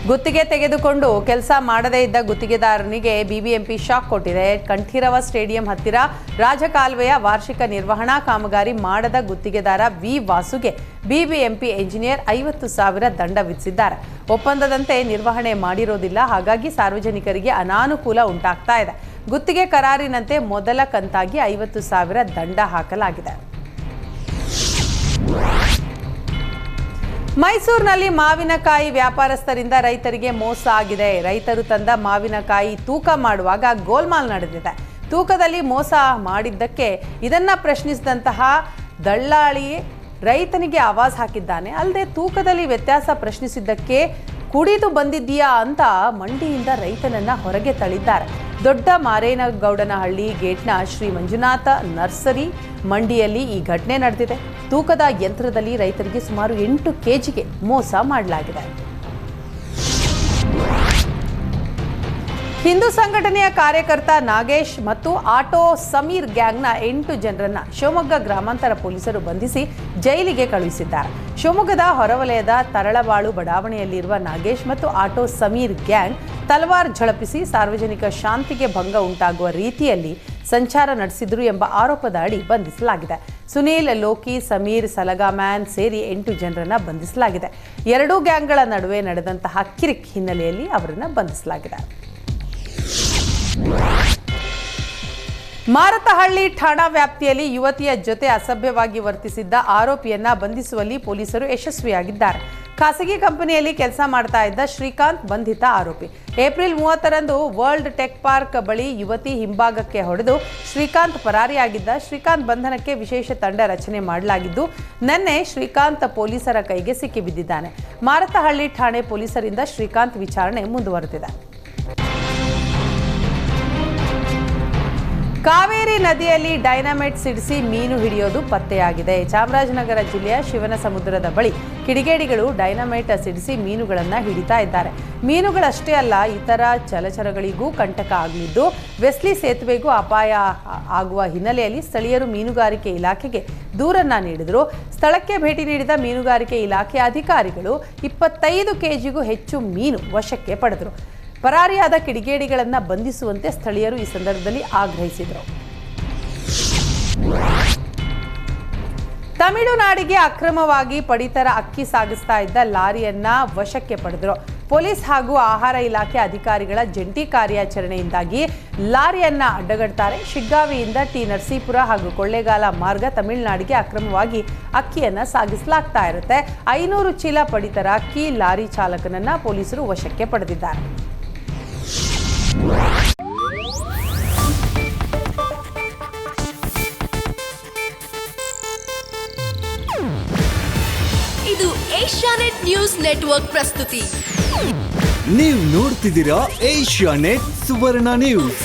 ಗುತ್ತಿಗೆ ತೆಗೆದುಕೊಂಡು ಕೆಲಸ ಮಾಡದೇ ಇದ್ದ ಗುತ್ತಿಗೆದಾರನಿಗೆ ಬಿಬಿಎಂಪಿ ಶಾಕ್ ಕೊಟ್ಟಿದೆ. ಕಂಠೀರವ ಸ್ಟೇಡಿಯಂ ಹತ್ತಿರ ರಾಜಕಾಲುವೆಯ ವಾರ್ಷಿಕ ನಿರ್ವಹಣಾ ಕಾಮಗಾರಿ ಮಾಡದ ಗುತ್ತಿಗೆದಾರ ವಿ ವಾಸುಗೆ ಬಿಬಿಎಂಪಿ ಎಂಜಿನಿಯರ್ 50,000 ದಂಡ ವಿಧಿಸಿದ್ದಾರೆ. ಒಪ್ಪಂದದಂತೆ ನಿರ್ವಹಣೆ ಮಾಡಿರೋದಿಲ್ಲ, ಹಾಗಾಗಿ ಸಾರ್ವಜನಿಕರಿಗೆ ಅನಾನುಕೂಲ ಉಂಟಾಗ್ತಾ ಇದೆ. ಗುತ್ತಿಗೆ ಕರಾರಿನಂತೆ ಮೊದಲ ಕಂತಾಗಿ 50,000 ದಂಡ ಹಾಕಲಾಗಿದೆ. ಮೈಸೂರಿನಲ್ಲಿ ಮಾವಿನಕಾಯಿ ವ್ಯಾಪಾರಸ್ಥರಿಂದ ರೈತರಿಗೆ ಮೋಸ ಆಗಿದೆ. ರೈತರು ತಂದ ಮಾವಿನಕಾಯಿ ತೂಕ ಮಾಡುವಾಗ ಗೋಲ್ಮಾಲ್ ನಡೆದಿದೆ. ತೂಕದಲ್ಲಿ ಮೋಸ ಮಾಡಿದ್ದಕ್ಕೆ ಇದನ್ನ ಪ್ರಶ್ನಿಸಿದಂತಹ ದಳ್ಳಾಳಿ ರೈತನಿಗೆ ಆವಾಜ್ ಹಾಕಿದ್ದಾನೆ. ಅಲ್ಲದೆ ತೂಕದಲ್ಲಿ ವ್ಯತ್ಯಾಸ ಪ್ರಶ್ನಿಸಿದ್ದಕ್ಕೆ ಕುಡಿದು ಬಂದಿದ್ದೀಯಾ ಅಂತ ಮಂಡಿಯಿಂದ ರೈತನನ್ನ ಹೊರಗೆ ತಳ್ಳಿದ್ದಾರೆ. ದೊಡ್ಡ ಮಾರೇನಗೌಡನಹಳ್ಳಿ ಗೇಟ್ನ ಶ್ರೀ ಮಂಜುನಾಥ ನರ್ಸರಿ ಮಂಡಿಯಲ್ಲಿ ಈ ಘಟನೆ ನಡೆದಿದೆ. ತೂಕದ ಯಂತ್ರದಲ್ಲಿ ರೈತರಿಗೆ ಸುಮಾರು 8 ಕೆಜಿಗೆ ಮೋಸ ಮಾಡಲಾಗಿದೆ. ಹಿಂದೂ ಸಂಘಟನೆಯ ಕಾರ್ಯಕರ್ತ ನಾಗೇಶ್ ಮತ್ತು ಆಟೋ ಸಮೀರ್ ಗ್ಯಾಂಗ್ನ 8 ಜನರನ್ನ ಶಿವಮೊಗ್ಗ ಗ್ರಾಮಾಂತರ ಪೊಲೀಸರು ಬಂಧಿಸಿ ಜೈಲಿಗೆ ಕಳುಹಿಸಿದ್ದಾರೆ. ಶಿವಮೊಗ್ಗದ ಹೊರವಲಯದ ತರಳಬಾಳು ಬಡಾವಣೆಯಲ್ಲಿರುವ ನಾಗೇಶ್ ಮತ್ತು ಆಟೋ ಸಮೀರ್ ಗ್ಯಾಂಗ್ ತಲವಾರ್ ಝಳಪಿಸಿ ಸಾರ್ವಜನಿಕ ಶಾಂತಿಗೆ ಭಂಗ ಉಂಟಾಗುವ ರೀತಿಯಲ್ಲಿ ಸಂಚಾರ ನಡೆಸಿದ್ರು ಎಂಬ ಆರೋಪದ ಅಡಿ ಬಂಧಿಸಲಾಗಿದೆ. ಸುನೀಲ್, ಲೋಕಿ, ಸಮೀರ್, ಸಲಗಾಮ್ಯಾನ್ ಸೇರಿ 8 ಜನರನ್ನ ಬಂಧಿಸಲಾಗಿದೆ. ಎರಡೂ ಗ್ಯಾಂಗ್ಗಳ ನಡುವೆ ನಡೆದಂತಹ ಕಿರಿಕ್ ಹಿನ್ನೆಲೆಯಲ್ಲಿ ಅವರನ್ನು ಬಂಧಿಸಲಾಗಿದೆ. ಮಾರತಹಳ್ಳಿ ಠಾಣಾ ವ್ಯಾಪ್ತಿಯಲ್ಲಿ ಯುವತಿಯ ಜೊತೆ ಅಸಭ್ಯವಾಗಿ ವರ್ತಿಸಿದ್ದ ಆರೋಪಿಯನ್ನ ಬಂಧಿಸುವಲ್ಲಿ ಪೊಲೀಸರು ಯಶಸ್ವಿಯಾಗಿದ್ದಾರೆ. ಖಾಸಗಿ ಕಂಪನಿಯಲ್ಲಿ ಕೆಲಸ ಮಾಡ್ತಾ ಇದ್ದ ಶ್ರೀಕಾಂತ್ ಬಂಧಿತ ಆರೋಪಿ. ಏಪ್ರಿಲ್ 30ರಂದು ವರ್ಲ್ಡ್ ಟೆಕ್ ಪಾರ್ಕ್ ಬಳಿ ಯುವತಿ ಹಿಂಭಾಗಕ್ಕೆ ಹೊಡೆದು ಶ್ರೀಕಾಂತ್ ಪರಾರಿಯಾಗಿದ್ದ. ಶ್ರೀಕಾಂತ್ ಬಂಧನಕ್ಕೆ ವಿಶೇಷ ತಂಡ ರಚನೆ ಮಾಡಲಾಗಿದ್ದು ನಿನ್ನೆ ಶ್ರೀಕಾಂತ್ ಪೊಲೀಸರ ಕೈಗೆ ಸಿಕ್ಕಿಬಿದ್ದಿದ್ದಾನೆ. ಮಾರತಹಳ್ಳಿ ಠಾಣೆ ಪೊಲೀಸರಿಂದ ಶ್ರೀಕಾಂತ್ ವಿಚಾರಣೆ ಮುಂದುವರೆದಿದೆ. ಕಾವೇರಿ ನದಿಯಲ್ಲಿ ಡೈನಮೈಟ್ ಸಿಡಿಸಿ ಮೀನು ಹಿಡಿಯೋದು ಪತ್ತೆಯಾಗಿದೆ. ಚಾಮರಾಜನಗರ ಜಿಲ್ಲೆಯ ಶಿವನಸಮುದ್ರದ ಬಳಿ ಕಿಡಿಗೇಡಿಗಳು ಡೈನಮೈಟ್ ಸಿಡಿಸಿ ಮೀನುಗಳನ್ನು ಹಿಡಿತಾ ಇದ್ದಾರೆ. ಮೀನುಗಳಷ್ಟೇ ಅಲ್ಲ, ಇತರ ಜಲಚರಗಳಿಗೂ ಕಂಟಕ ಆಗಲಿದ್ದು ವೆಸ್ಲಿ ಸೇತುವೆಗೂ ಅಪಾಯ ಆಗುವ ಹಿನ್ನೆಲೆಯಲ್ಲಿ ಸ್ಥಳೀಯರು ಮೀನುಗಾರಿಕೆ ಇಲಾಖೆಗೆ ದೂರನ್ನ ನೀಡಿದರು. ಸ್ಥಳಕ್ಕೆ ಭೇಟಿ ನೀಡಿದ ಮೀನುಗಾರಿಕೆ ಇಲಾಖೆ ಅಧಿಕಾರಿಗಳು 25 ಕೆಜಿಗೂ ಹೆಚ್ಚು ಮೀನು ವಶಕ್ಕೆ ಪಡೆದರು. ಪರಾರಿಯಾದ ಕಿಡಿಗೇಡಿಗಳನ್ನು ಬಂಧಿಸುವಂತೆ ಸ್ಥಳೀಯರು ಈ ಸಂದರ್ಭದಲ್ಲಿ ಆಗ್ರಹಿಸಿದರು. ತಮಿಳುನಾಡಿಗೆ ಅಕ್ರಮವಾಗಿ ಪಡಿತರ ಅಕ್ಕಿ ಸಾಗಿಸ್ತಾ ಇದ್ದ ಲಾರಿಯನ್ನ ವಶಕ್ಕೆ ಪಡೆದರು. ಪೊಲೀಸ್ ಹಾಗೂ ಆಹಾರ ಇಲಾಖೆ ಅಧಿಕಾರಿಗಳ ಜಂಟಿ ಕಾರ್ಯಾಚರಣೆಯಿಂದಾಗಿ ಲಾರಿಯನ್ನ ಅಡ್ಡಗಡ್ತಾರೆ. ಶಿಗ್ಗಾವಿಯಿಂದ ಟಿ ನರಸೀಪುರ ಹಾಗೂ ಕೊಳ್ಳೇಗಾಲ ಮಾರ್ಗ ತಮಿಳುನಾಡಿಗೆ ಅಕ್ರಮವಾಗಿ ಅಕ್ಕಿಯನ್ನ ಸಾಗಿಸಲಾಗ್ತಾ ಇರುತ್ತೆ. 500 ಚೀಲ ಪಡಿತರ ಅಕ್ಕಿ ಲಾರಿ ಚಾಲಕನನ್ನ ಪೊಲೀಸರು ವಶಕ್ಕೆ ಪಡೆದಿದ್ದಾರೆ. ಇದು ಏಷ್ಯಾನೆಟ್ ನ್ಯೂಸ್ ನೆಟ್ವರ್ಕ್ ಪ್ರಸ್ತುತಿ. ನೀವು ನೋಡ್ತಿದ್ದೀರಾ ಏಷ್ಯಾನೆಟ್ ಸುವರ್ಣ ನ್ಯೂಸ್.